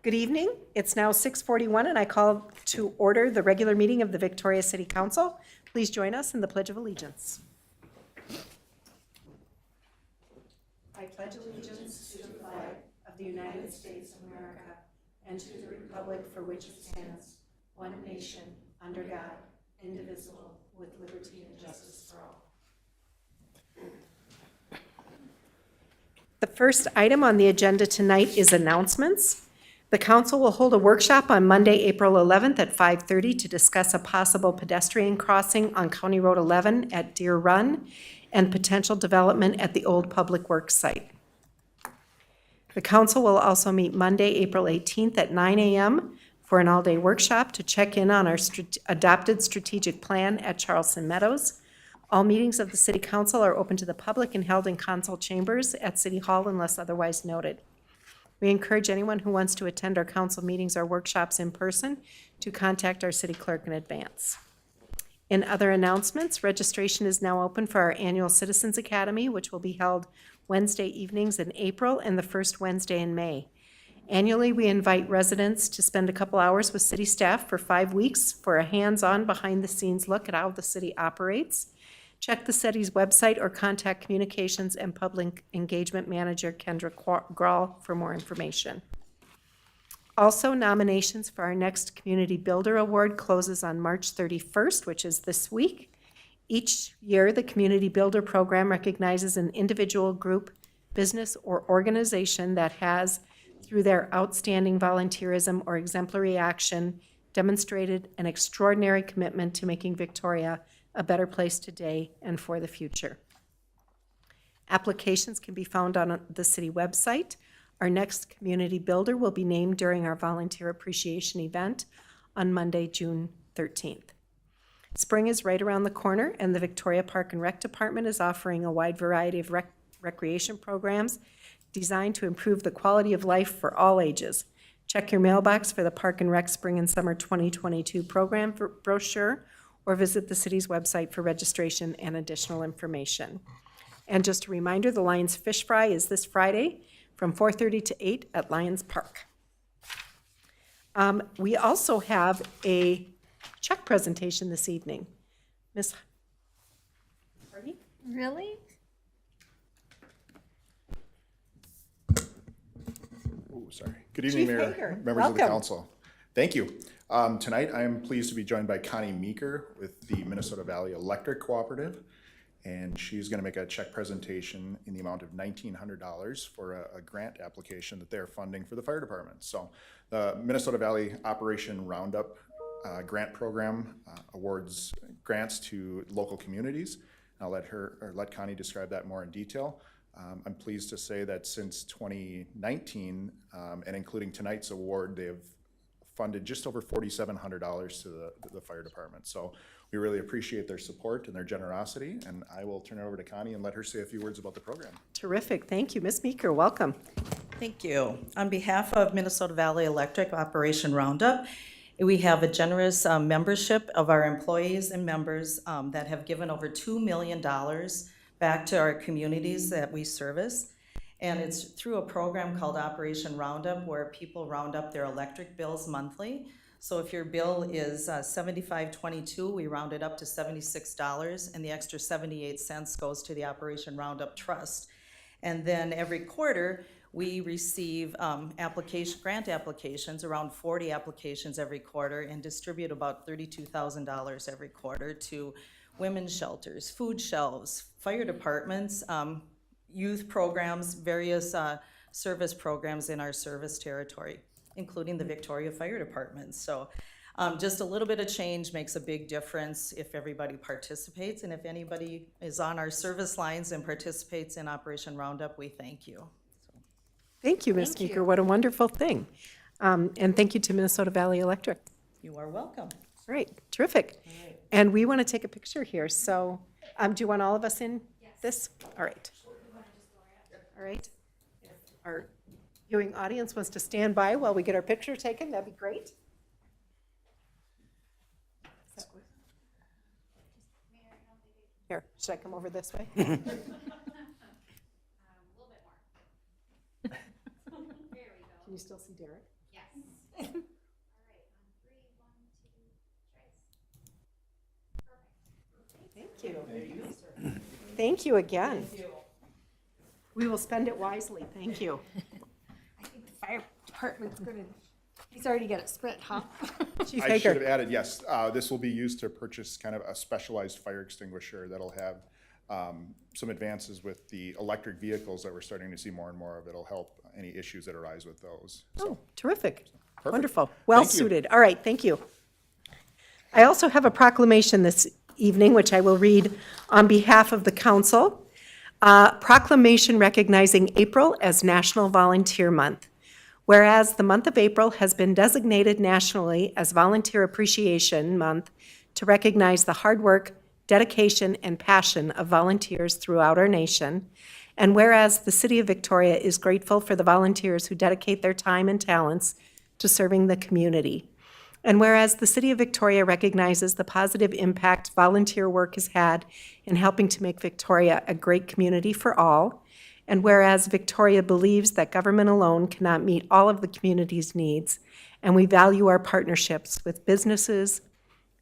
Good evening. It's now 6:41 and I call to order the regular meeting of the Victoria City Council. Please join us in the Pledge of Allegiance. I pledge allegiance to the flag of the United States of America and to the republic for which it stands, one nation, under God, indivisible, with liberty and justice for all. The first item on the agenda tonight is announcements. The council will hold a workshop on Monday, April 11th at 5:30 to discuss a possible pedestrian crossing on County Road 11 at Deer Run and potential development at the old Public Works site. The council will also meet Monday, April 18th at 9 a.m. for an all-day workshop to check in on our adopted strategic plan at Charleston Meadows. All meetings of the City Council are open to the public and held in council chambers at City Hall unless otherwise noted. We encourage anyone who wants to attend our council meetings or workshops in person to contact our city clerk in advance. In other announcements, registration is now open for our annual Citizens Academy, which will be held Wednesday evenings in April and the first Wednesday in May. Annually, we invite residents to spend a couple hours with city staff for 5 weeks for a hands-on, behind-the-scenes look at how the city operates. Check the city's website or contact Communications and Public Engagement Manager Kendra Grawl for more information. Also, nominations for our next Community Builder Award closes on March 31st, which is this week. Each year, the Community Builder Program recognizes an individual, group, business, or organization that has, through their outstanding volunteerism or exemplary action, demonstrated an extraordinary commitment to making Victoria a better place today and for the future. Applications can be found on the city website. Our next community builder will be named during our volunteer appreciation event on Monday, June 13th. Spring is right around the corner, and the Victoria Park and Rec Department is offering a wide variety of recreation programs designed to improve the quality of life for all ages. Check your mailbox for the Park and Rec Spring and Summer 2022 program brochure, or visit the city's website for registration and additional information. And just a reminder, the Lions Fish Fry is this Friday from 4:30 to 8 at Lions Park. We also have a check presentation this evening. Ms. Hardy? Really? Oh, sorry. Good evening, Chief Mayor, Hager, members of welcome. the council. Thank you. Tonight, I am pleased to be joined by Connie Meeker with the Minnesota Valley Electric Cooperative, and she's going to make a check presentation in the amount of $1,900 for a grant application that they're funding for the fire department. So the Minnesota Valley Operation Roundup grant program awards grants to local communities. I'll let Connie describe that more in detail. I'm pleased to say that since 2019, and including tonight's award, they have funded just over $4,700 to the fire department. So we really appreciate their support and their generosity, and I will turn it over to Connie and let her say a few words about the program. Terrific, thank you. Ms. Meeker, welcome. Thank you. On behalf of Minnesota Valley Electric Operation Roundup, we have a generous membership of our employees and members that have given over $2 million back to our communities that we service. And it's through a program called Operation Roundup, where people round up their electric bills monthly. So if your bill is $75.22, we round it up to $76, and the extra 78 cents goes to the Operation Roundup Trust. And then every quarter, we receive grant applications, around 40 applications every quarter, and distribute about $32,000 every quarter to women's shelters, food shelves, fire departments, youth programs, various service programs in our service territory, including the Victoria Fire Department. So just a little bit of change makes a big difference if everybody participates, and if anybody is on our service lines and participates in Operation Roundup, we thank you. Thank you, Ms. Meeker. What a wonderful thing. And thank you to Minnesota Valley Electric. You are welcome. Great, terrific. Right. And we want to take a picture here. So do you want all of us in this? All right. All right. If our viewing audience wants to stand by while we get our picture taken, that'd be great. Here, should I come over this way? A little bit more. There we go. Can you still see Derek? Yes. Thank you. Thank you again. We will spend it wisely. Thank you. I think the fire department's gonna, he's already got it split, huh? Chief I should have Hager. added, yes, this will be used to purchase kind of a specialized fire extinguisher that'll have some advances with the electric vehicles that we're starting to see more and more of. It'll help any issues that arise with those. So, Oh, terrific. Perfect. Wonderful. Well Thank you. suited. All right, thank you. I also have a proclamation this evening, which I will read on behalf of the council. Proclamation recognizing April as National Volunteer Month. Whereas the month of April has been designated nationally as Volunteer Appreciation Month to recognize the hard work, dedication, and passion of volunteers throughout our nation. And whereas the City of Victoria is grateful for the volunteers who dedicate their time and talents to serving the community. And whereas the City of Victoria recognizes the positive impact volunteer work has had in helping to make Victoria a great community for all. And whereas Victoria believes that government alone cannot meet all of the community's needs, and we value our partnerships with businesses,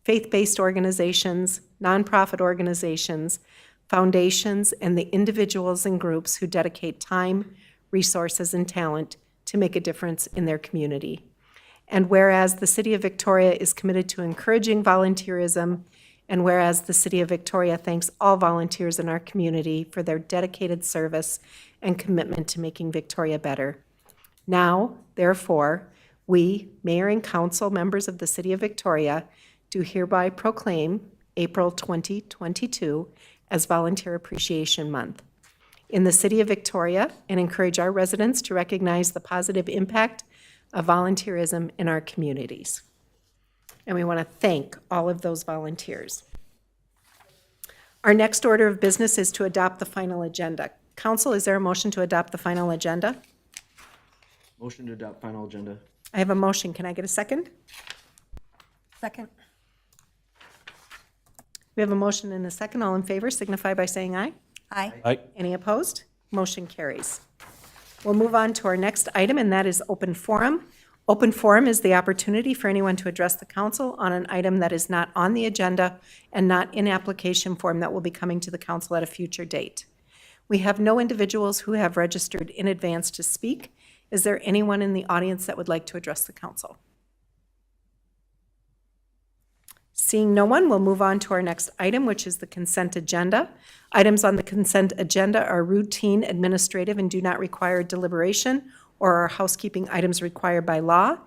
faith-based organizations, nonprofit organizations, foundations, and the individuals and groups who dedicate time, resources, and talent to make a difference in their community. And whereas the City of Victoria is committed to encouraging volunteerism, and whereas the City of Victoria thanks all volunteers in our community for their dedicated service and commitment to making Victoria better. Now, therefore, we, Mayor and Council members of the City of Victoria, do hereby proclaim April 2022 as Volunteer Appreciation Month in the City of Victoria and encourage our residents to recognize the positive impact of volunteerism in our communities. And we want to thank all of those volunteers. Our next order of business is to adopt the final agenda. Council, is there a motion to adopt the final agenda? Motion to adopt final agenda. I have a motion. Can I get a second? Second. We have a motion and a second. All in favor signify by saying aye. Aye. Aye. Any opposed? Motion carries. We'll move on to our next item, and that is open forum. Open forum is the opportunity for anyone to address the council on an item that is not on the agenda and not in application form that will be coming to the council at a future date. We have no individuals who have registered in advance to speak. Is there anyone in the audience that would like to address the council? Seeing no one, we'll move on to our next item, which is the consent agenda. Items on the consent agenda are routine, administrative, and do not require deliberation or are housekeeping items required by law.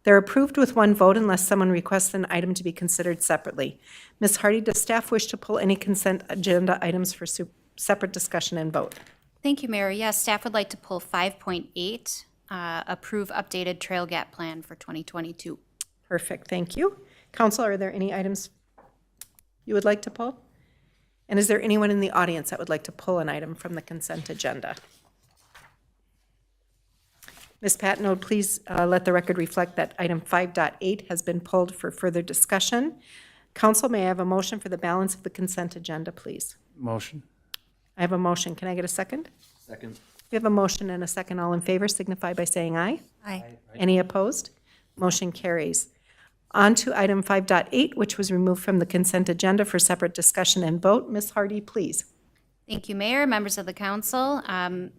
They're approved with one vote unless someone requests an item to be considered separately. Ms. Hardy, does staff wish to pull any consent agenda items for separate discussion and vote? Thank you, Mayor. Yes, staff would like to pull 5.8, approve updated trail gap plan for 2022. Perfect, thank you. Council, are there any items you would like to pull? And is there anyone in the audience that would like to pull an item from the consent agenda? Ms. Patnode, please let the record reflect that item 5.8 has been pulled for further discussion. Council, may I have a motion for the balance of the consent agenda, please? Motion. I have a motion. Can I get a second? Second. We have a motion and a second. All in favor signify by saying aye. Aye. Any opposed? Motion carries. On to item 5.8, which was removed from the consent agenda for separate discussion and vote. Ms. Hardy, please. Thank you, Mayor, members of the council.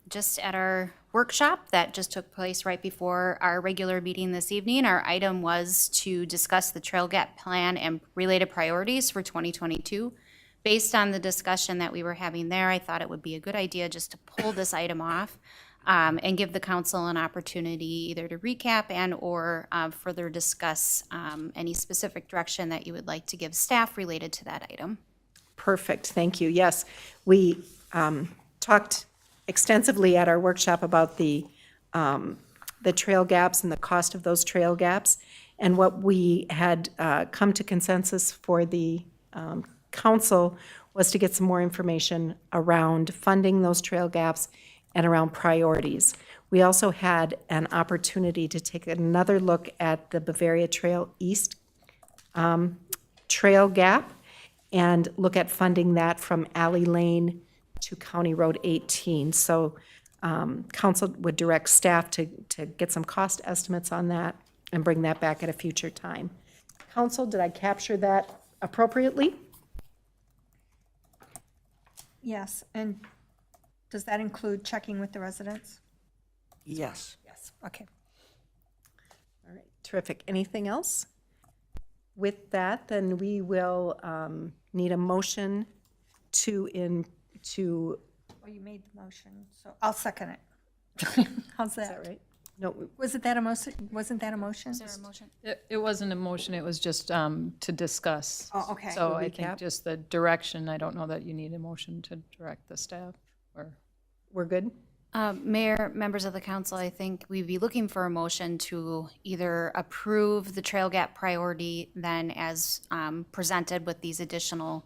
Just at our workshop that just took place right before our regular meeting this evening, our item was to discuss the trail gap plan and related priorities for 2022. Based on the discussion that we were having there, I thought it would be a good idea just to pull this item off and give the council an opportunity either to recap and or further discuss any specific direction that you would like to give staff related to that item. Perfect, thank you. Yes, we talked extensively at our workshop about the trail gaps and the cost of those trail gaps. And what we had come to consensus for the council was to get some more information around funding those trail gaps and around priorities. We also had an opportunity to take another look at the Bavaria Trail East trail gap and look at funding that from Alley Lane to County Road 18. So council would direct staff to get some cost estimates on that and bring that back at a future time. Council, did I capture that appropriately? Yes, and does that include checking with the residents? Yes. Yes. Okay. All right, terrific. Anything else? With that, then we will need a motion to Well, you made the motion, so I'll second it. How's is that that? right? No, Wasn't that a motion? Wasn't that a motion? Is there a motion? It wasn't a motion, it was just to discuss. Oh, okay. So To I recap? think just the direction, I don't know that you need a motion to direct the staff, or, we're good? Mayor, members of the council, I think we'd be looking for a motion to either approve the trail gap priority then as presented with these additional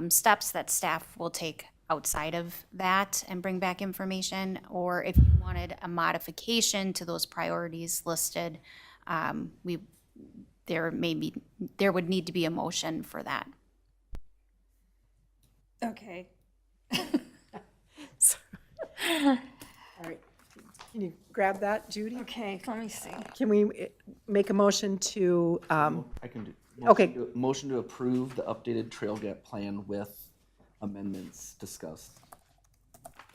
steps that staff will take outside of that and bring back information, or if you wanted a modification to those priorities listed, there would need to be a motion for that. Okay. All right. Can you grab that, Judy? Okay, let me see. Can we make a motion to, I can do. Okay. Motion to approve the updated trail gap plan with amendments discussed.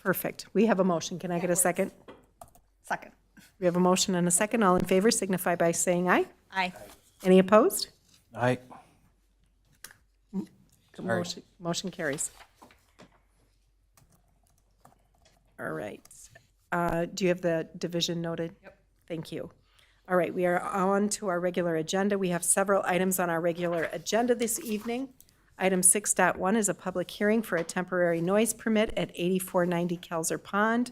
perfect. We have a motion. Can I get a second? Second. We have a motion and a second. All in favor signify by saying aye. Aye. Any opposed? Aye. Motion carries. All right. Do you have the division noted? Yep. Thank you. All right, we are on to our regular agenda. We have several items on our regular agenda this evening. Item 6.1 is a public hearing for a temporary noise permit at 8490 Kelser Pond.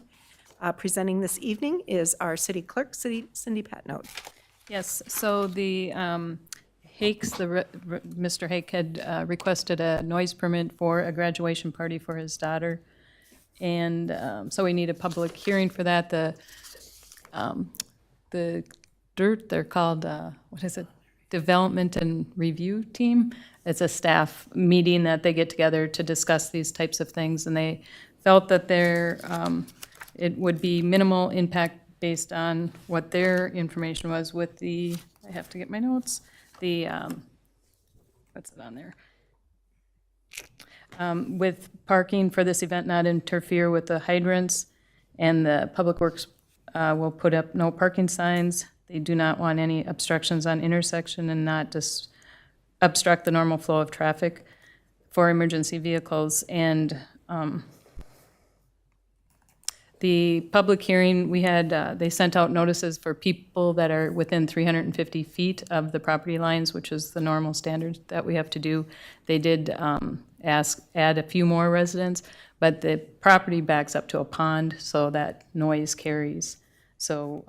Presenting this evening is our city clerk, Cindy Patnode. yes, so the Hakes, Mr. Hake had requested a noise permit for a graduation party for his daughter. And so we need a public hearing for that. The they're called, what is it? Development and Review Team. It's a staff meeting that they get together to discuss these types of things. And they felt that it would be minimal impact based on what their information was with the, I have to get my notes, the, what's it on there? With parking for this event not interfere with the hydrants, and the Public Works will put up no parking signs. They do not want any obstructions on intersection and not just obstruct the normal flow of traffic for emergency vehicles. And the public hearing, we had, they sent out notices for people that are within 350 feet of the property lines, which is the normal standard that we have to do. They did add a few more residents, but the property backs up to a pond, so that noise carries. So,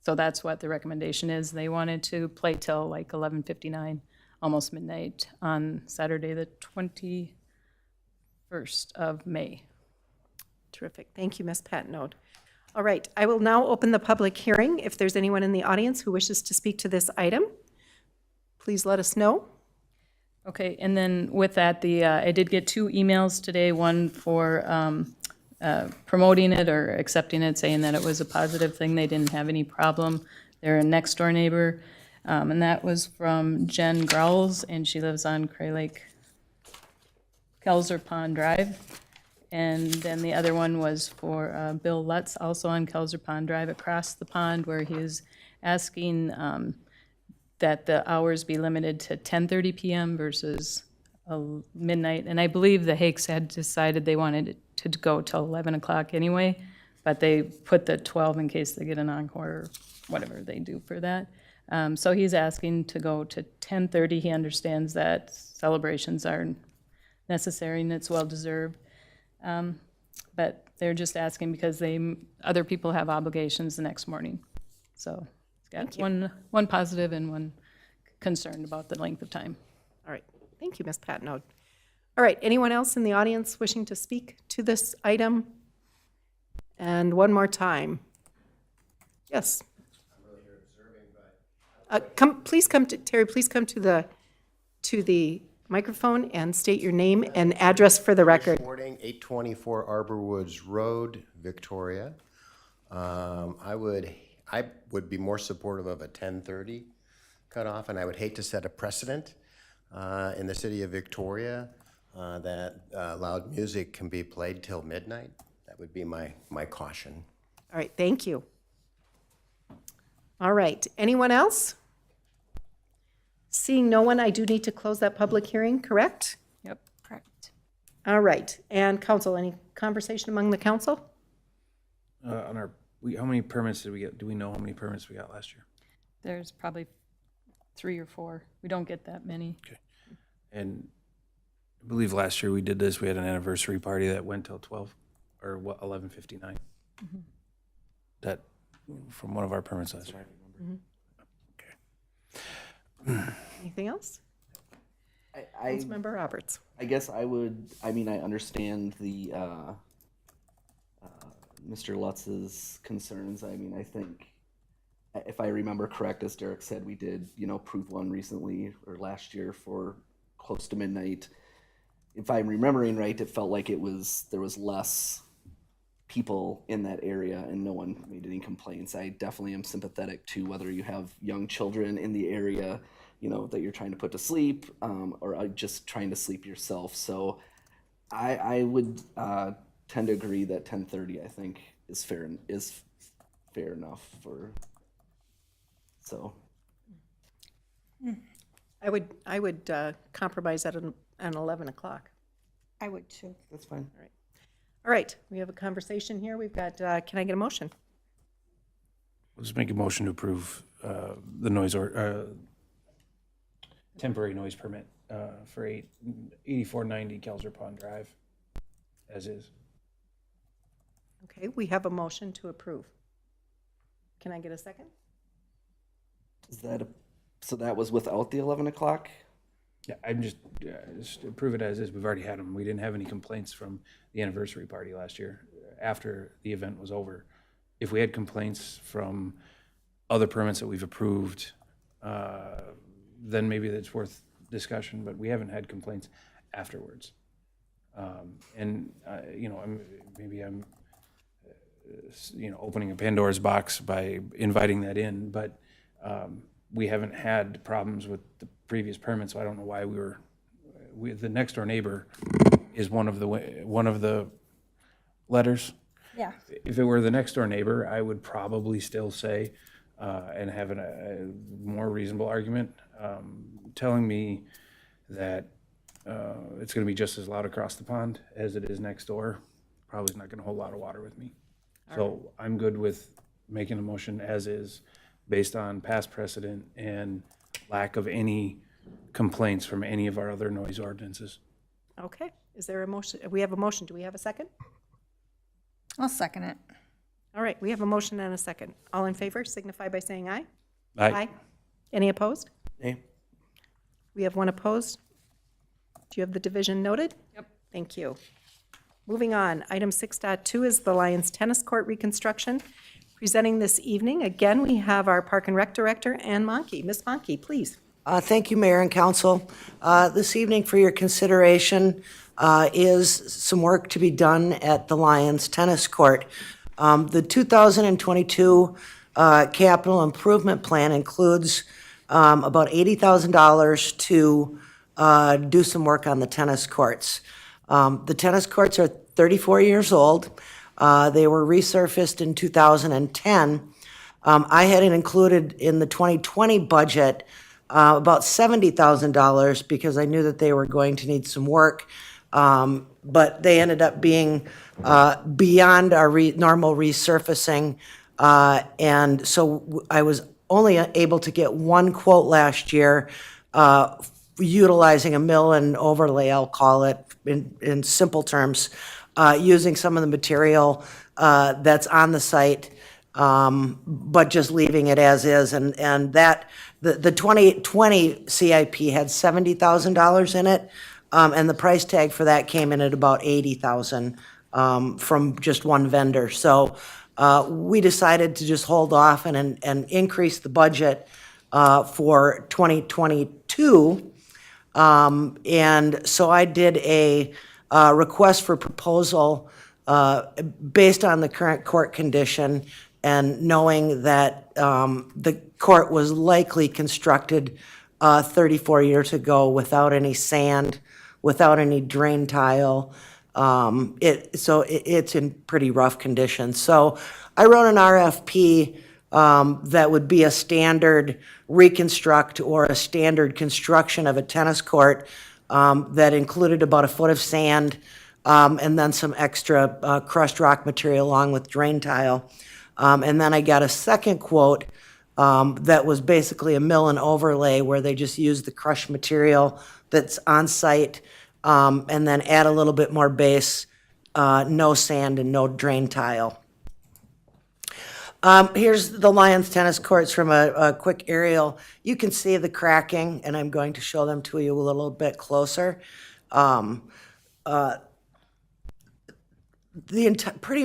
so that's what the recommendation is. They wanted to play till like 11:59, almost midnight on Saturday, the 21st of May. Terrific. Thank you, Ms. Patnode. All right, I will now open the public hearing. If there's anyone in the audience who wishes to speak to this item, please let us know. Okay, and then with that, I did get 2 emails today, one for promoting it or accepting it, saying that it was a positive thing, they didn't have any problem. They're a next-door neighbor, and that was from Jen Growls, and she lives on Cray Lake, Kelser Pond Drive. And then the other one was for Bill Lutz, also on Kelser Pond Drive, across the pond, where he is asking that the hours be limited to 10:30 p.m. versus midnight. And I believe the Hakes had decided they wanted it to go till 11 o'clock anyway, but they put the 12 in case they get an encore or whatever they do for that. So he's asking to go to 10:30. He understands that celebrations are necessary and it's well-deserved. But they're just asking because other people have obligations the next morning. So it's got one positive and one concerned about the length of time. All right, thank you, Ms. Patnode. All right, anyone else in the audience wishing to speak to this item? And one more time. Yes. I'm really here observing, but Terry, please come to the microphone and state your name and address for the record. Morning, 824 Arbor Woods Road, Victoria. I I would be more supportive of a 10:30 cutoff, and I would hate to set a precedent in the city of Victoria that loud music can be played till midnight. That would be my caution. All right, thank you. All right, anyone else? Seeing no one, I do need to close that public hearing, correct? Yep. Correct. All right, and council, any conversation among the council? How many permits did we get? Do we know how many permits we got last year? There's probably 3 or 4. We don't get that many. Okay. And I believe last year we did this, we had an anniversary party that went till 12, or what, 11:59. That, from one of our permits last year. Okay. Anything else? I Councilmember Roberts. I guess I understand the, Mr. Lutz's concerns. I mean, I think, if I remember correct, as Derek said, we did, approve one recently, or last year, for close to midnight. If I'm remembering right, it felt like there was less people in that area and no one made any complaints. I definitely am sympathetic to whether you have young children in the area, that you're trying to put to sleep, or just trying to sleep yourself. So I would tend to agree that 10:30, I think, is fair enough for, so. I would compromise at an 11 o'clock. I would too. That's fine. All right, we have a conversation here. We've got, can I get a motion? Let's make a motion to approve the noise temporary noise permit for 8490 Kelser Pond Drive, as is. Okay, we have a motion to approve. Can I get a second? So that was without the 11 o'clock? Yeah, I'm just approve it as is. We've already had them. We didn't have any complaints from the anniversary party last year after the event was over. If we had complaints from other permits that we've approved, then maybe that's worth discussion, but we haven't had complaints afterwards. I'm opening a Pandora's box by inviting that in, but we haven't had problems with the previous permit, so I don't know why the next door neighbor is one of the letters. Yeah. If it were the next door neighbor, I would probably still say, and have a more reasonable argument, telling me that it's going to be just as loud across the pond as it is next door. Probably is not going to hold a lot of water with me. So I'm good with making a motion as is, based on past precedent and lack of any complaints from any of our other noise ordinances. Okay, is there a motion? We have a motion. Do we have a second? I'll second it. All right, we have a motion and a second. All in favor signify by saying aye. Aye. Any opposed? Nay. We have one opposed. Do you have the division noted? Yep. Thank you. Moving on, item 6.2 is the Lions Tennis Court reconstruction. Presenting this evening, again, we have our Park and Rec Director, Ann Monkey. Ms. Monkey, please. Thank you, Mayor and Council. This evening, for your consideration, is some work to be done at the Lions Tennis Court. The 2022 capital improvement plan includes about $80,000 to do some work on the tennis courts. The tennis courts are 34 years old. They were resurfaced in 2010. I had it included in the 2020 budget about $70,000 because I knew that they were going to need some work. But they ended up being beyond our normal resurfacing. And so I was only able to get one quote last year, utilizing a mill and overlay, I'll call it, in simple terms, using some of the material that's on the site, but just leaving it as is. And that the 2020 CIP had $70,000 in it, and the price tag for that came in at about $80,000 from just one vendor. So we decided to just hold off and increase the budget for 2022. And so I did a request for proposal based on the current court condition and knowing that the court was likely constructed 34 years ago without any sand, without any drain tile. It's in pretty rough condition. So I wrote an RFP that would be a standard reconstruct or a standard construction of a tennis court that included about a foot of sand and then some extra crushed rock material along with drain tile. And then I got a second quote that was basically a mill and overlay where they just used the crushed material that's on site and then add a little bit more base, no sand and no drain tile. Here's the Lions tennis courts from a quick aerial. You can see the cracking, and I'm going to show them to you a little bit closer. Pretty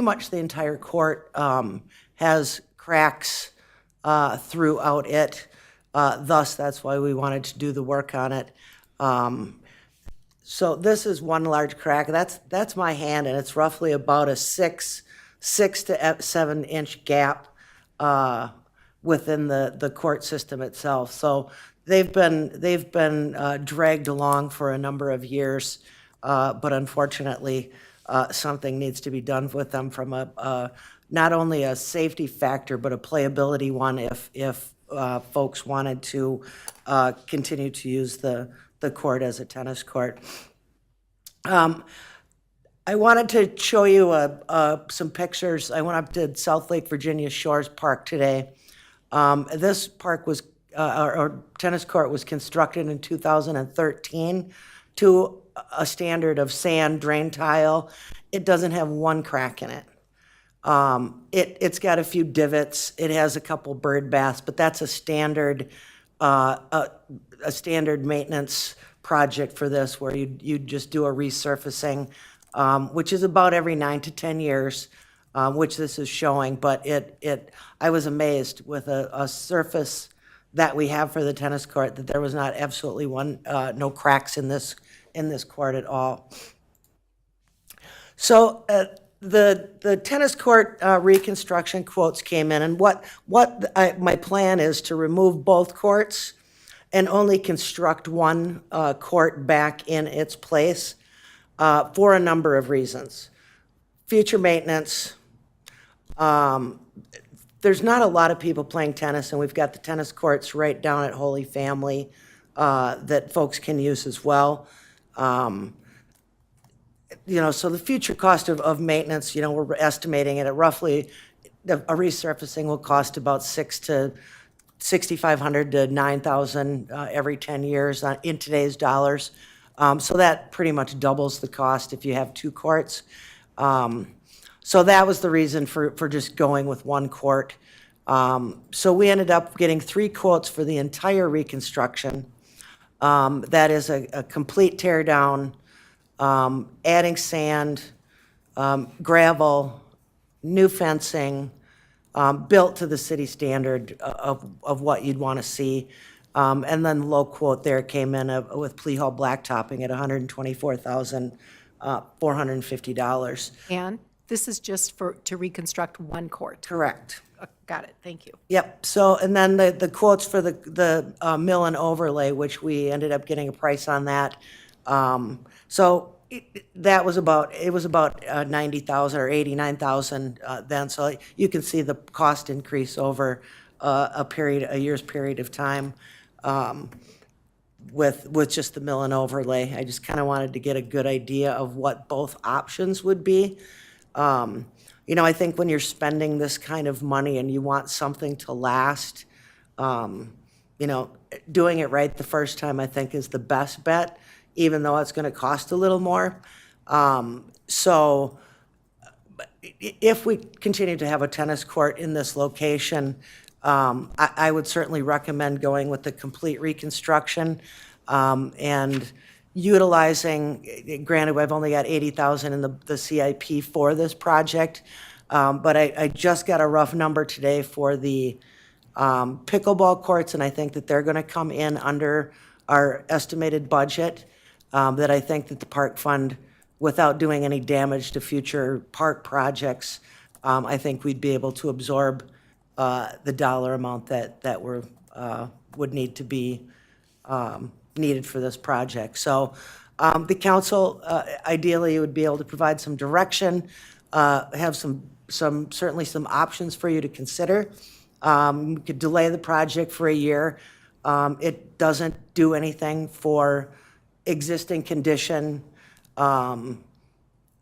much the entire court has cracks throughout it. Thus, that's why we wanted to do the work on it. So this is one large crack. That's my hand, and it's roughly about a 6 to 7 inch gap within the court system itself. So they've been dragged along for a number of years, but unfortunately, something needs to be done with them from a not only a safety factor but a playability one. If folks wanted to continue to use the court as a tennis court. I wanted to show you some pictures. I went up to South Lake Virginia Shores Park today. This park was, or tennis court was constructed in 2013 to a standard of sand drain tile. It doesn't have one crack in it. It's got a few divots. It has a couple bird baths, but that's a standard maintenance project for this, where you just do a resurfacing, which is about every 9 to 10 years, which this is showing. But I was amazed with a surface that we have for the tennis court that there was not absolutely no cracks in this court at all. So the tennis court reconstruction quotes came in, and my plan is to remove both courts and only construct one court back in its place for a number of reasons. Future maintenance. There's not a lot of people playing tennis, and we've got the tennis courts right down at Holy Family that folks can use as well. So the future cost of maintenance, we're estimating it at roughly, a resurfacing will cost about $6,500 to $9,000 every 10 years in today's dollars. So that pretty much doubles the cost if you have two courts. So that was the reason for just going with one court. So we ended up getting 3 quotes for the entire reconstruction. That is a complete tear down, adding sand, gravel, new fencing, built to the city standard of what you'd want to see. And then the low quote there came in with Plea Hall blacktopping at $124,450. And this is just to reconstruct one court. Correct. Got it, thank you. Yep, so, and then the quotes for the mill and overlay, which we ended up getting a price on that. So that was about, it was about 90,000 or 89,000 then, so you can see the cost increase over a year's period of time with just the mill and overlay. I just kind of wanted to get a good idea of what both options would be. I think when you're spending this kind of money and you want something to last, doing it right the first time, I think, is the best bet, even though it's going to cost a little more. So if we continue to have a tennis court in this location, I would certainly recommend going with the complete reconstruction and utilizing, granted, I've only got 80,000 in the CIP for this project, but I just got a rough number today for the pickleball courts, and I think that they're going to come in under our estimated budget, that I think that the park fund, without doing any damage to future park projects, I think we'd be able to absorb the dollar amount that would need to be needed for this project. So the council ideally would be able to provide some direction, have certainly some options for you to consider. We could delay the project for a year. It doesn't do anything for existing condition,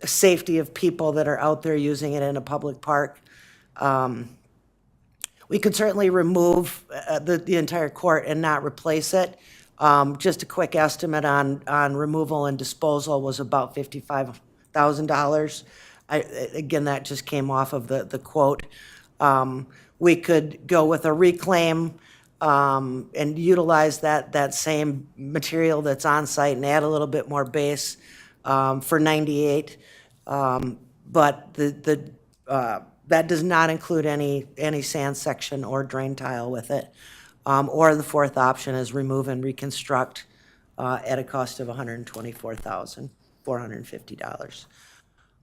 safety of people that are out there using it in a public park. We could certainly remove the entire court and not replace it. Just a quick estimate on removal and disposal was about $55,000. Again, that just came off of the quote. We could go with a reclaim and utilize that same material that's on site and add a little bit more base for 98. But that does not include any sand section or drain tile with it. Or the fourth option is remove and reconstruct at a cost of $124,450.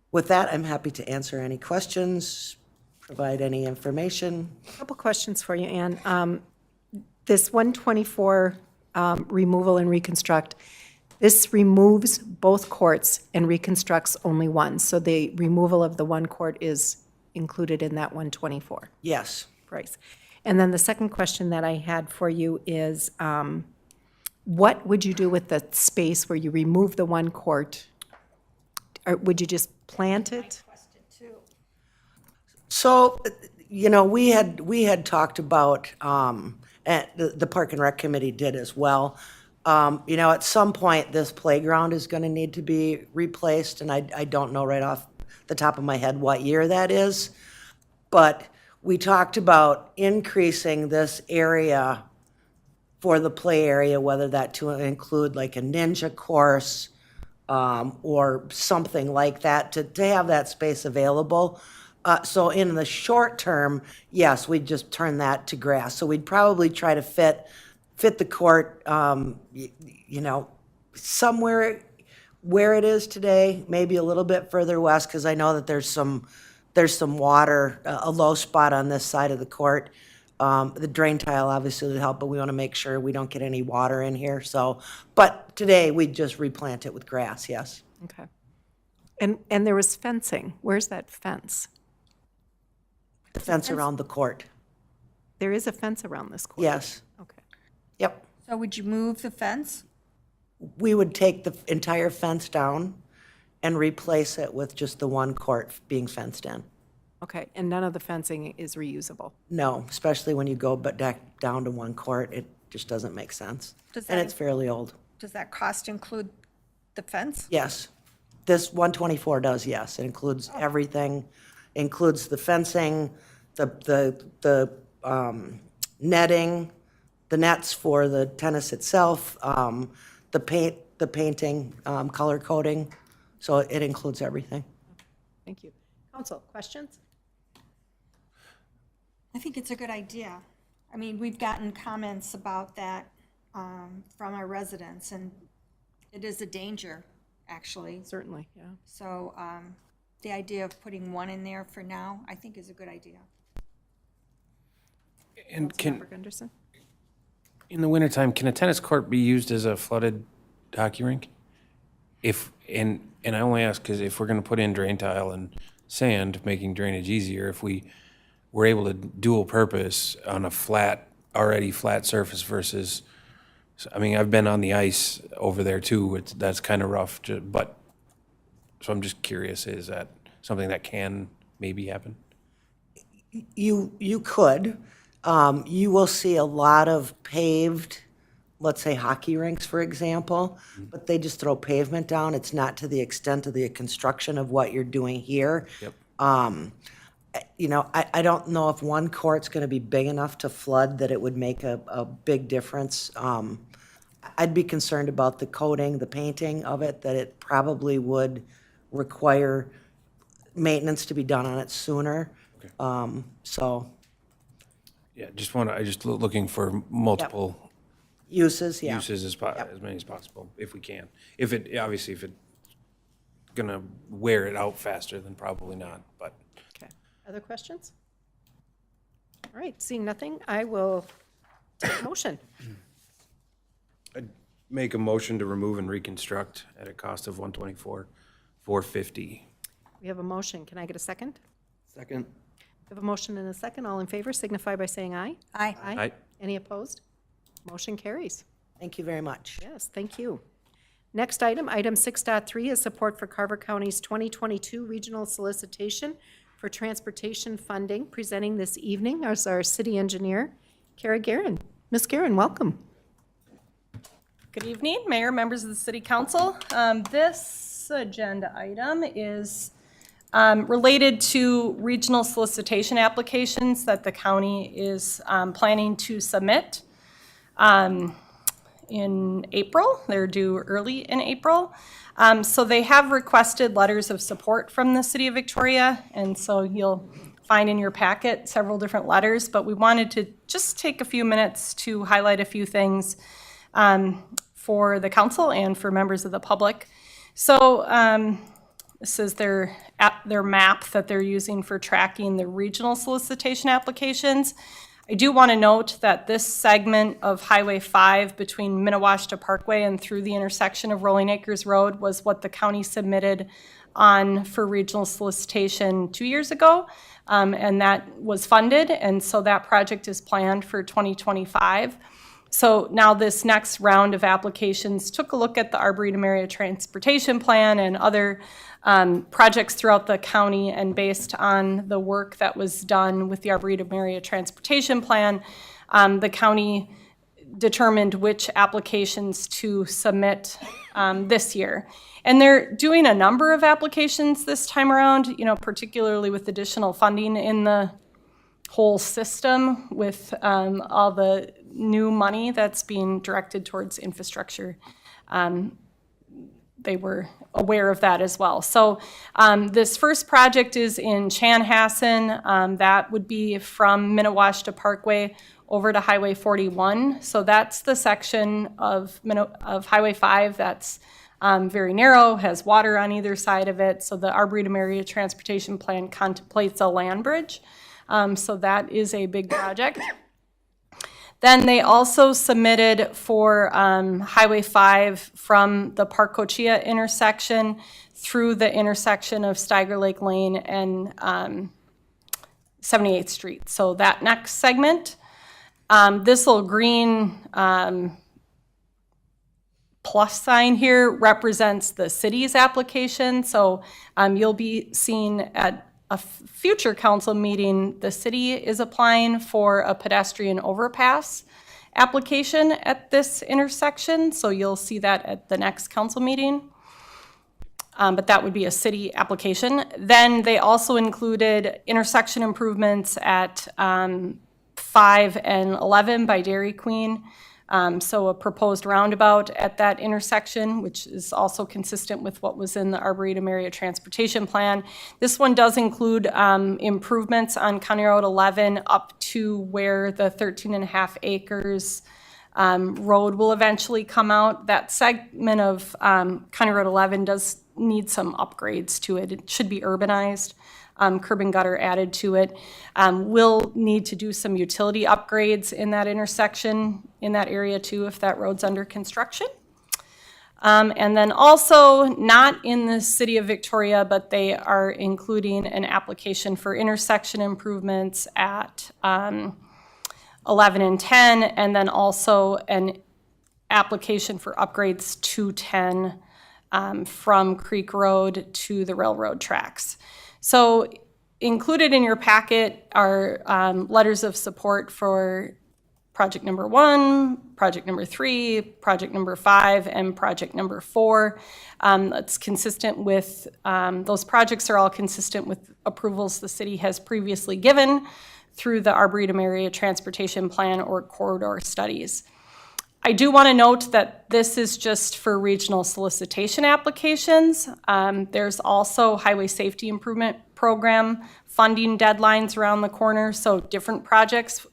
With that, I'm happy to answer any questions, provide any information. Couple questions for you, Ann. This 124 removal and reconstruct, this removes both courts and reconstructs only one. So the removal of the one court is included in that 124 Yes. price. And then the second question that I had for you is, what would you do with the space where you remove the one court? Or would you just plant it? So, we had talked about, and the Park and Rec Committee did as well. At some point, this playground is going to need to be replaced, and I don't know right off the top of my head what year that is. But we talked about increasing this area for the play area, whether that to include like a ninja course or something like that, to have that space available. So in the short term, yes, we'd just turn that to grass. So we'd probably try to fit the court, somewhere where it is today, maybe a little bit further west, because I know that there's some water, a low spot on this side of the court. The drain tile obviously would help, but we want to make sure we don't get any water in here. So, but today we'd just replant it with grass, yes. Okay. And there was fencing. Where's that fence? The fence around the court, There is a fence around this court? yes. Okay. Yep. So would you move the fence? We would take the entire fence down and replace it with just the one court being fenced in. Okay, and none of the fencing is reusable? No, especially when you go back down to one court, it just doesn't make sense. Does And that- it's fairly old. Does that cost include the fence? Yes. This 124 does, yes. It includes everything, includes the fencing, the netting, the nets for the tennis itself, the painting, color coding. So it includes everything. Thank you. Council, questions? I think it's a good idea. I mean, we've gotten comments about that from our residents, and it is a danger, actually. Certainly, yeah. So the idea of putting one in there for now, I think is a good idea. And Councilmember Gunderson? in the wintertime, can a tennis court be used as a flooded hockey rink? And I only ask because if we're going to put in drain tile and sand, making drainage easier, if we were able to dual purpose on a already flat surface versus, I mean, I've been on the ice over there too. That's kind of rough, but, so I'm just curious, is that something that can maybe happen? You could. You will see a lot of paved, let's say hockey rinks, for example, but they just throw pavement down. It's not to the extent of the construction of what you're doing here. Yep. I don't know if one court's going to be big enough to flood that it would make a big difference. I'd be concerned about the coating, the painting of it, that it probably would require maintenance to be done on it sooner. Okay. So Yeah, just looking for multiple uses, yeah. uses as many as possible, if we can. If it's gonna wear it out faster, then probably not, but. Okay. Other questions? All right, seeing nothing, I will take a motion. Make a motion to remove and reconstruct at a cost of $124,450. We have a motion. Can I get a second? Second. We have a motion and a second. All in favor signify by saying aye. Aye. Aye. Any opposed? Motion carries. Thank you very much. Yes, thank you. Next item, item 6.3 is support for Carver County's 2022 regional solicitation for transportation funding. Presenting this evening is our city engineer, Kara Guerin. Ms. Guerin, welcome. Good evening, Mayor, members of the City Council. This agenda item is related to regional solicitation applications that the county is planning to submit in April. They're due early in April. So they have requested letters of support from the City of Victoria, and so you'll find in your packet several different letters, but we wanted to just take a few minutes to highlight a few things for the council and for members of the public. So this is their map that they're using for tracking the regional solicitation applications. I do want to note that this segment of Highway 5 between Minnewaska Parkway and through the intersection of Rolling Acres Road was what the county submitted on for regional solicitation 2 years ago, and that was funded, and so that project is planned for 2025. So now this next round of applications took a look at the Arboretum Area Transportation Plan and other projects throughout the county, and based on the work that was done with the Arboretum Area Transportation Plan, the county determined which applications to submit this year. And they're doing a number of applications this time around, you know, particularly with additional funding in the whole system with all the new money that's being directed towards infrastructure. They were aware of that as well. So this first project is in Chanhassen. That would be from Minnewaska Parkway over to Highway 41. So that's the section of Highway 5 that's very narrow, has water on either side of it. So the Arboretum Area Transportation Plan contemplates a land bridge. So that is a big project. Then they also submitted for Highway 5 from the Park Cochia intersection through the intersection of Steiger Lake Lane and 78th Street. So that next segment, this little green plus sign here represents the city's application. So you'll be seeing at a future council meeting, the city is applying for a pedestrian overpass application at this intersection. So you'll see that at the next council meeting. But that would be a city application. Then they also included intersection improvements at 5 and 11 by Dairy Queen. So a proposed roundabout at that intersection, which is also consistent with what was in the Arboretum Area Transportation Plan. This one does include improvements on County Road 11 up to where the 13.5 acres road will eventually come out. That segment of County Road 11 does need some upgrades to it. It should be urbanized. Curb and gutter added to it. We'll need to do some utility upgrades in that intersection, in that area too, if that road's under construction. And then also, not in the city of Victoria, but they are including an application for intersection improvements at 11 and 10, and then also an application for upgrades to 10 from Creek Road to the railroad tracks. So included in your packet are letters of support for project number 1, project number 3, project number 5, and project number 4. That's consistent with, those projects are all consistent with approvals the city has previously given through the Arboretum Area Transportation Plan or corridor studies. I do want to note that this is just for regional solicitation applications. There's also Highway Safety Improvement Program funding deadlines around the corner, so different projects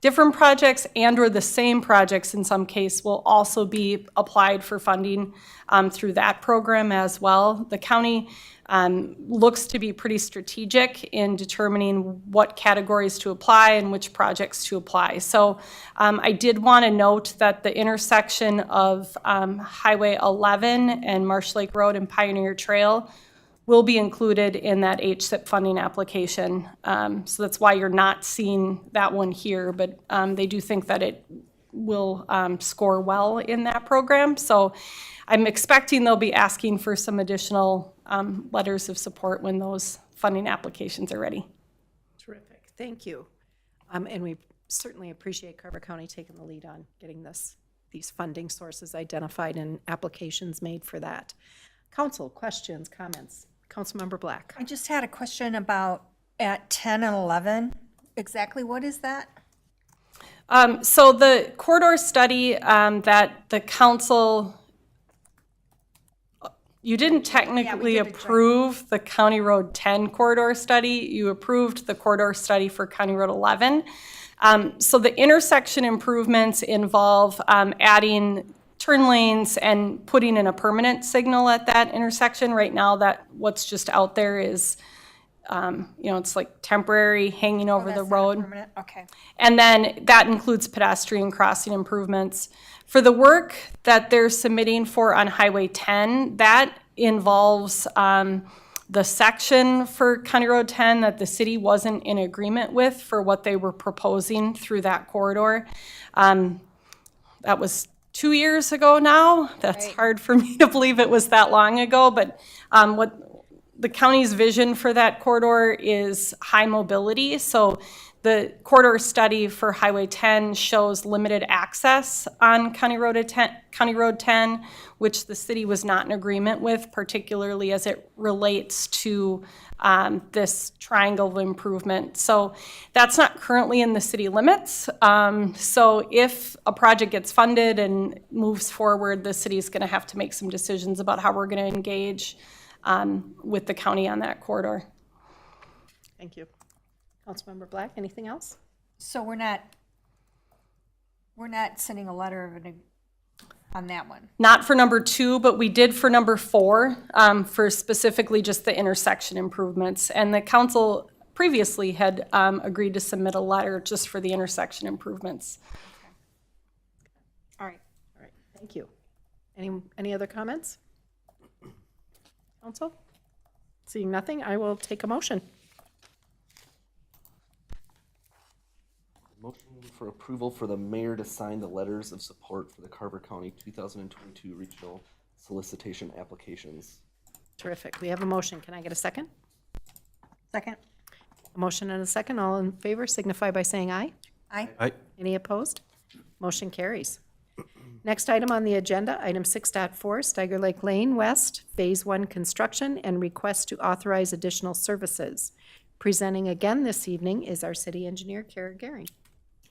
different projects and/or the same projects in some case will also be applied for funding through that program as well. The county looks to be pretty strategic in determining what categories to apply and which projects to apply. So I did want to note that the intersection of Highway 11 and Marsh Lake Road and Pioneer Trail will be included in that HSIP funding application. So that's why you're not seeing that one here, but they do think that it will score well in that program. So I'm expecting they'll be asking for some additional letters of support when those funding applications are ready. Terrific, thank you. And we certainly appreciate Carver County taking the lead on getting these funding sources identified and applications made for that. Council, questions, comments? Councilmember Black. I just had a question about at 10 and 11. Exactly what is that? So the corridor study that the council, you didn't technically did a joint- approve the County Road 10 corridor study. You approved the corridor study for County Road 11. So the intersection improvements involve adding turn lanes and putting in a permanent signal at that intersection. Right now, that what's just out there is, it's like temporary hanging over the That's not road. permanent? Okay. And then that includes pedestrian crossing improvements. For the work that they're submitting for on Highway 10, that involves the section for County Road 10 that the city wasn't in agreement with for what they were proposing through that corridor. That was 2 years ago now. That's Right. hard for me to believe it was that long ago, but what the county's vision for that corridor is high mobility. So the corridor study for Highway 10 shows limited access on County Road 10, which the city was not in agreement with, particularly as it relates to this triangle of improvement. So that's not currently in the city limits. So if a project gets funded and moves forward, the city is going to have to make some decisions about how we're going to engage with the county on that corridor. Thank you. Councilmember Black, anything else? So we're not sending a letter of on that one. Not for number 2, but we did for number 4, for specifically just the intersection improvements. And the council previously had agreed to submit a letter just for the intersection improvements. All right. All right, thank you. Any other comments? Council? Seeing nothing, I will take a motion. Motion for approval for the mayor to sign the letters of support for the Carver County 2022 regional solicitation applications. Terrific. We have a motion. Can I get a second? Second. A motion and a second. All in favor signify by saying aye. Aye. Any opposed? Motion carries. Next item on the agenda, item 6.4, Steiger Lake Lane West, Phase 1 construction and request to authorize additional services. Presenting again this evening is our city engineer, Kara Gehring.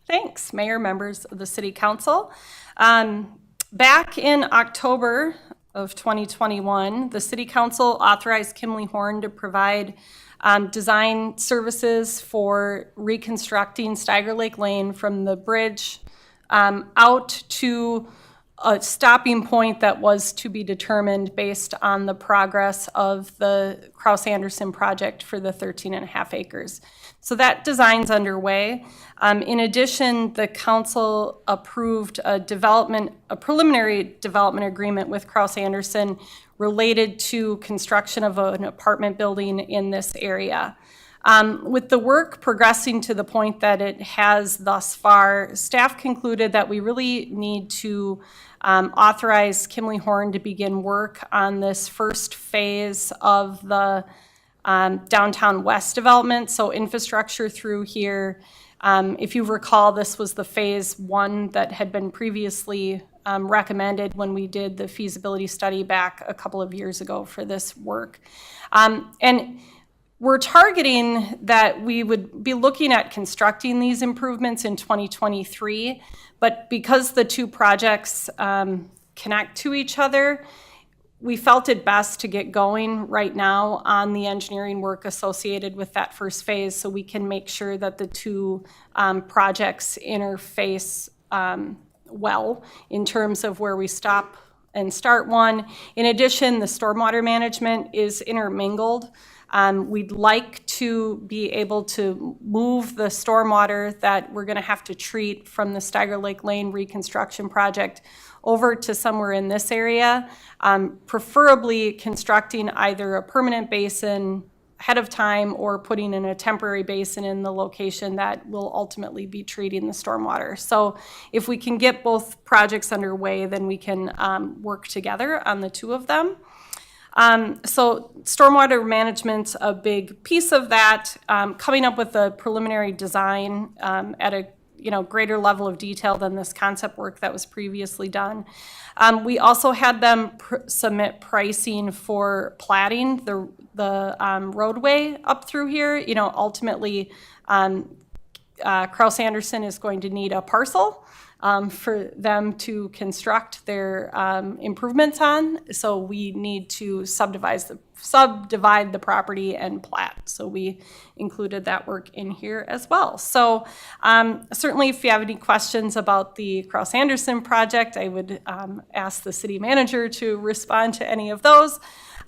Thanks, Mayor, members of the City Council. Back in October of 2021, the City Council authorized Kimley Horn to provide design services for reconstructing Steiger Lake Lane from the bridge out to a stopping point that was to be determined based on the progress of the Kraus-Anderson project for the 13.5 acres. So that design's underway. In addition, the council approved a preliminary development agreement with Kraus-Anderson related to construction of an apartment building in this area. With the work progressing to the point that it has thus far, staff concluded that we really need to authorize Kimley Horn to begin work on this first phase of the downtown west development, so infrastructure through here. If you recall, this was the phase 1 that had been previously recommended when we did the feasibility study back a couple of years ago for this work. And we're targeting that we would be looking at constructing these improvements in 2023, but because the two projects connect to each other, we felt it best to get going right now on the engineering work associated with that first phase so we can make sure that the two projects interface well in terms of where we stop and start one. In addition, the stormwater management is intermingled. We'd like to be able to move the stormwater that we're going to have to treat from the Steiger Lake Lane reconstruction project over to somewhere in this area, preferably constructing either a permanent basin ahead of time or putting in a temporary basin in the location that will ultimately be treating the stormwater. So if we can get both projects underway, then we can work together on the two of them. So stormwater management's a big piece of that. Coming up with a preliminary design at a greater level of detail than this concept work that was previously done. We also had them submit pricing for platting the roadway up through here. Ultimately, Kraus Anderson is going to need a parcel for them to construct their improvements on. So we need to subdivide the property and plat. So we included that work in here as well. So certainly if you have any questions about the Kraus Anderson project, I would ask the city manager to respond to any of those.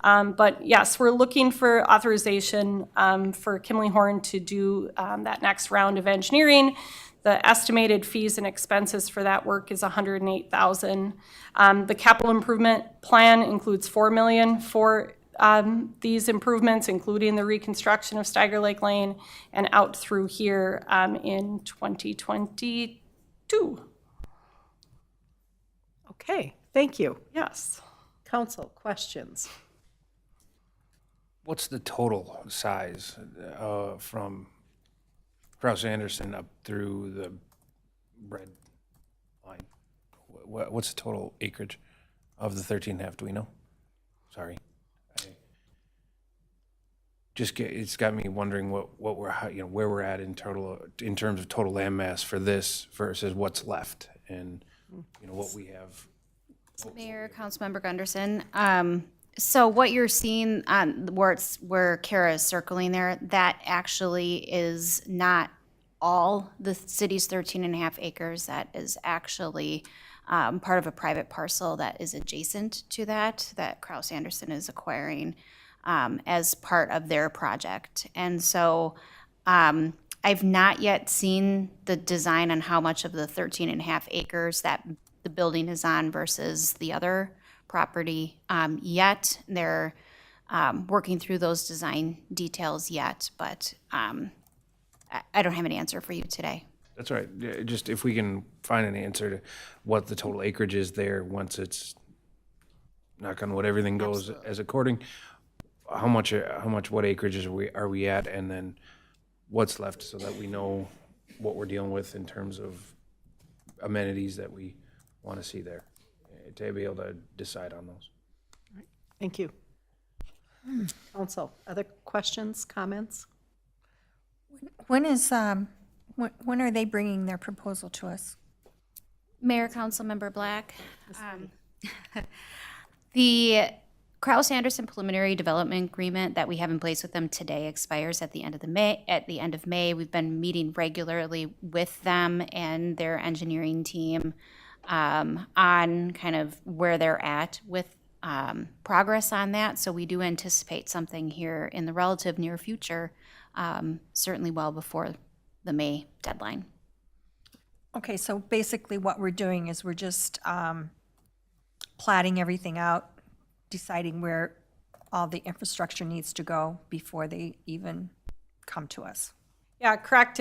But yes, we're looking for authorization for Kimley Horn to do that next round of engineering. The estimated fees and expenses for that work is $108,000. The capital improvement plan includes $4 million for these improvements, including the reconstruction of Steiger Lake Lane and out through here in 2022. Okay, thank you. Yes. Council, questions? What's the total size from Kraus Anderson up through the red line? What's the total acreage of the 13.5? Do we know? Sorry. It's got me wondering what we're, where we're at in terms of total land mass for this versus what's left and, what we have. Mayor, Councilmember Gunderson. So what you're seeing on where Kara is circling there, that actually is not all the city's 13.5 acres. That is actually part of a private parcel that is adjacent to that Kraus Anderson is acquiring as part of their project. And so I've not yet seen the design on how much of the 13.5 acres that the building is on versus the other property yet. They're working through those design details yet, but I don't have an answer for you today. That's right. Yeah, just if we can find an answer to what the total acreage is there once it's, knock on wood, everything goes as according, how much, what acreages are we at, and then what's left so that we know what we're dealing with in terms of amenities that we want to see there, to be able to decide on those. Thank you. Council, other questions, comments? When when are they bringing their proposal to us? Mayor, Councilmember Black. The Kraus Anderson preliminary development agreement that we have in place with them today expires at the end of May. We've been meeting regularly with them and their engineering team on kind of where they're at with progress on that. So we do anticipate something here in the relative near future, certainly well before the May deadline. Okay, so basically what we're doing is we're just platting everything out, deciding where all the infrastructure needs to go before they even come to us. Yeah, correct.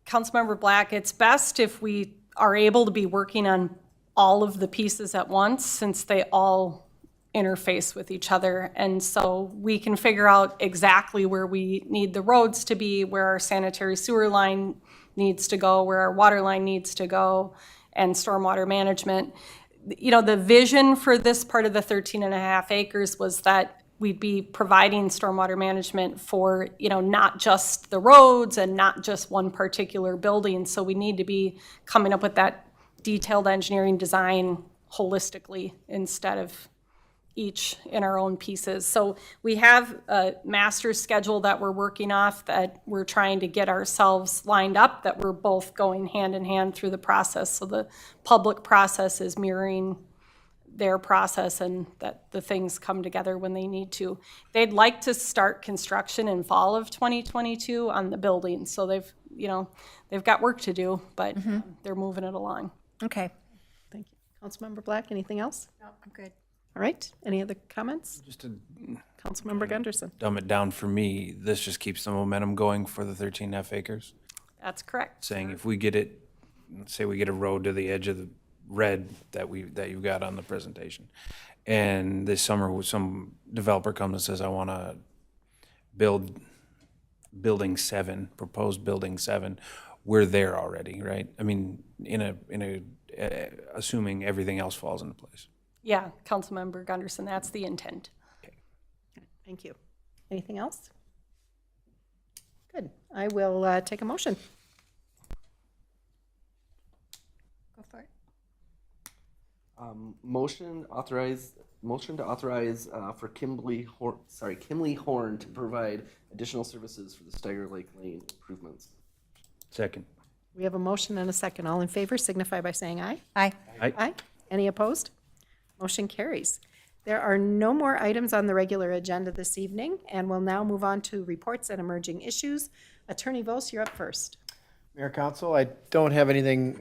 Councilmember Black, it's best if we are able to be working on all of the pieces at once, since they all interface with each other. And so we can figure out exactly where we need the roads to be, where our sanitary sewer line needs to go, where our water line needs to go, and stormwater management. The vision for this part of the 13.5 acres was that we'd be providing stormwater management for, not just the roads and not just one particular building. So we need to be coming up with that detailed engineering design holistically instead of each in our own pieces. So we have a master schedule that we're working off, that we're trying to get ourselves lined up, that we're both going hand in hand through the process. So the public process is mirroring their process, and that the things come together when they need to. They'd like to start construction in fall of 2022 on the building. So they've got work to do, but they're moving it along. Okay. Thank you. Councilmember Black, anything else? No, I'm good. All right, any other comments? Just to Councilmember Gunderson. dumb it down for me, this just keeps the momentum going for the 13.5 acres. That's correct. Saying if we get it, let's say we get a road to the edge of the red that you've got on the presentation, and this summer some developer comes and says, I want to build building 7, proposed building 7, we're there already, right? I mean, assuming everything else falls into place. Yeah, Councilmember Gunderson, that's the intent. Thank you. Anything else? Good. I will take a motion. Go for it. Motion to authorize for Kimberly Horn to provide additional services for the Steiger Lake Lane improvements. Second. We have a motion and a second. All in favor signify by saying aye. Aye. Aye. Any opposed? Motion carries. There are no more items on the regular agenda this evening, and we'll now move on to reports and emerging issues. Attorney Vos, you're up first. Mayor, Council, I don't have anything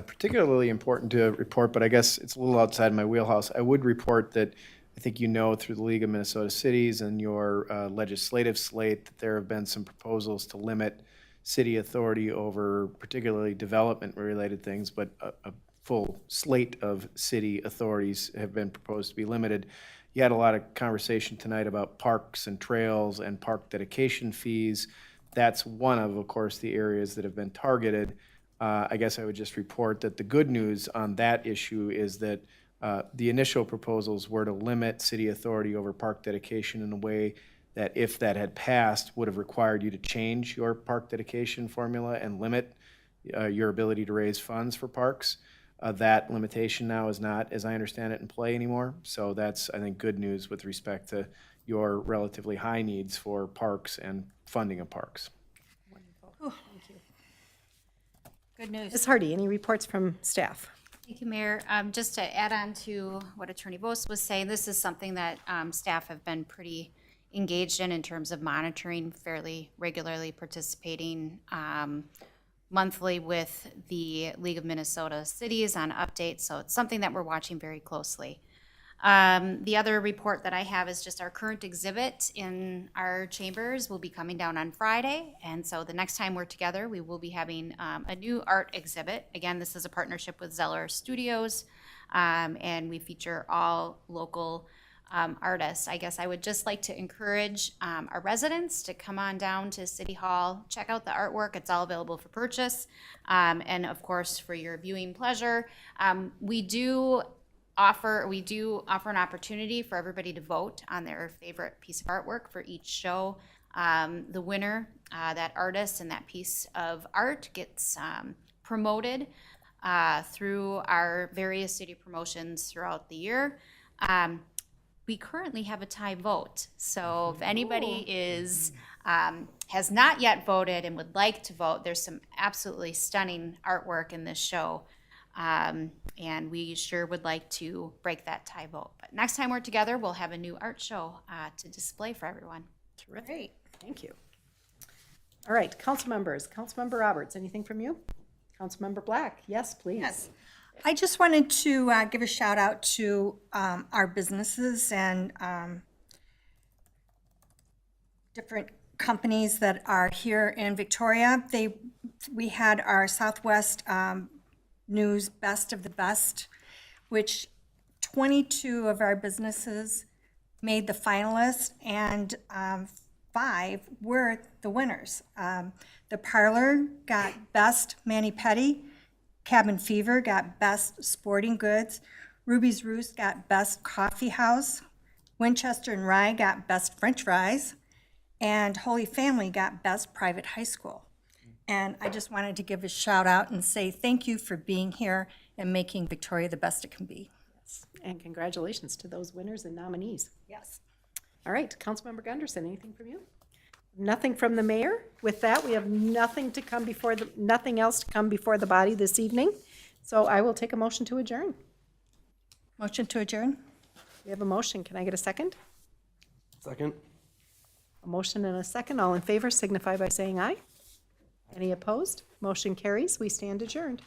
particularly important to report, but I guess it's a little outside my wheelhouse. I would report that I think you know through the League of Minnesota Cities and your legislative slate that there have been some proposals to limit city authority over particularly development-related things, but a full slate of city authorities have been proposed to be limited. You had a lot of conversation tonight about parks and trails and park dedication fees. That's one of course, the areas that have been targeted. I guess I would just report that the good news on that issue is that the initial proposals were to limit city authority over park dedication in a way that if that had passed would have required you to change your park dedication formula and limit your ability to raise funds for parks. That limitation now is not, as I understand it, in play anymore. So that's, I think, good news with respect to your relatively high needs for parks and funding of parks. Good news. Ms. Hardy, any reports from staff? Thank you, Mayor. Just to add on to what Attorney Vos was saying, this is something that staff have been pretty engaged in terms of monitoring, fairly regularly participating monthly with the League of Minnesota Cities on updates, so it's something that we're watching very closely. The other report that I have is just our current exhibit in our chambers will be coming down on Friday, and so the next time we're together, we will be having a new art exhibit. Again, this is a partnership with Zeller Studios, and we feature all local artists. I guess I would just like to encourage our residents to come on down to City Hall, check out the artwork. It's all available for purchase, and of course for your viewing pleasure. We do offer an opportunity for everybody to vote on their favorite piece of artwork for each show. The winner, that artist and that piece of art gets promoted through our various city promotions throughout the year. We currently have a tie vote, so if anybody has not yet voted and would like to vote, there's some absolutely stunning artwork in this show, and we sure would like to break that tie vote. But next time we're together, we'll have a new art show to display for everyone. Terrific. Great. Thank you. All right, council members. Councilmember Roberts, anything from you? Councilmember Black, yes, please. Yes. I just wanted to give a shout out to our businesses and different companies that are here in Victoria. We had our Southwest News Best of the Best, which 22 of our businesses made the finalists, and 5 were the winners. The Parlor got Best Mani-Pedi, Cabin Fever got Best Sporting Goods, Ruby's Roost got Best Coffee House, Winchester and Rye got Best French Fries, and Holy Family got Best Private High School. And I just wanted to give a shout out and say thank you for being here and making Victoria the best it can be. And congratulations to those winners and nominees. Yes. All right, Councilmember Gunderson, anything from you? Nothing from the mayor? With that, we have nothing else to come before the body this evening. So I will take a motion to adjourn. Motion to adjourn? We have a motion. Can I get a second? Second? A motion and a second. All in favor signify by saying aye. Any opposed? Motion carries. We stand adjourned.